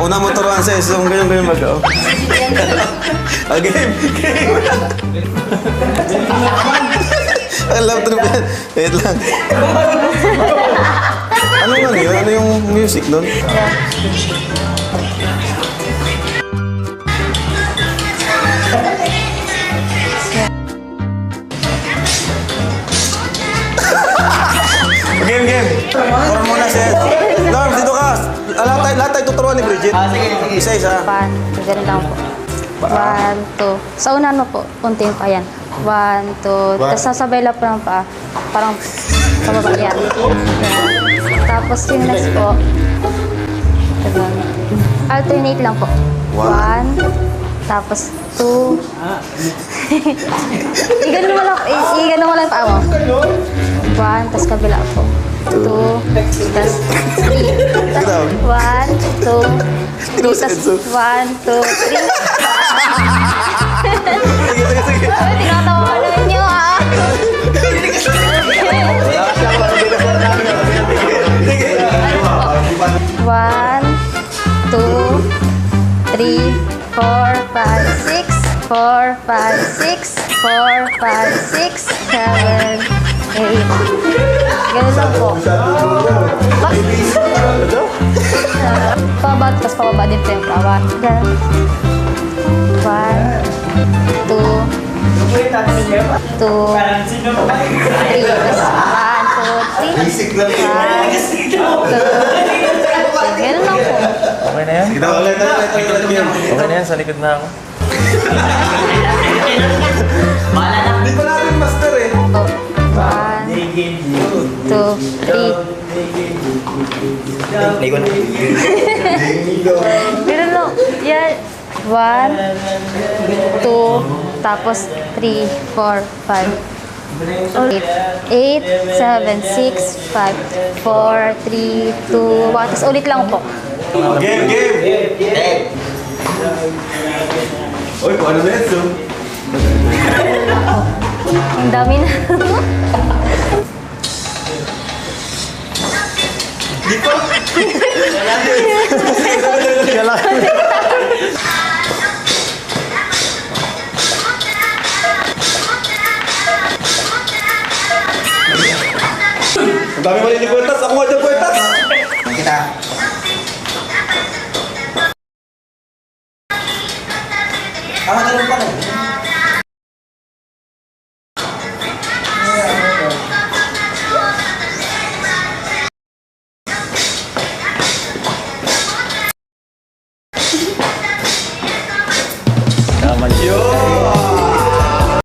Una mo turuan sa isang ganyan mag-o. Game! Alam ko na yan. Wait lang. Ano nga yun? Ano yung music doon? Game! Turo muna siya. Norm, dito ka. Lahat tayo tuturuan ni Bridget. Sige. Isa-isa. Ganun lang po. 1, 2. Sa unan mo po, unting pa yan. 1, 2. Tapos sasabay lang po ng paa. Parang sa baba yan. Tapos yung next po. Ganun. Alternate lang po. 1. Tapos 2. Iganon mo lang yung paa mo. 1, tapos kabila po. 2, tapos 3. 1, 2, 3, tapos 1, 2, 3. Sige. Tinatawa na ninyo ah. 1, 2, 3, 4, 5, 6. 4, 5, 6, 4, 5, 6, 7, 8. Ganun lang po. Pababa, tapos pababa din po yung pababa. 1, 2, 3, 2, 3, 1, 2, 3, Basic lang. 1, 2, ganun lang po. Okay na yan? Sige na ulit. Okay na yan, sa likod na ako. Hindi pa natin master eh. 1, 2, 3. Ligon. Ganun lang. Yan. 1, 2, tapos 3, 4, 5. 8, 7, 6, 5, 4, 3, 2, 1. Tapos ulit lang po. Game! Uy, kung ano na yan, so? Ang dami na. Di pa? Ang dami mali ni Puertas. Ako nga dyan, Puertas. Kita. Ganun pa rin. Tama yun.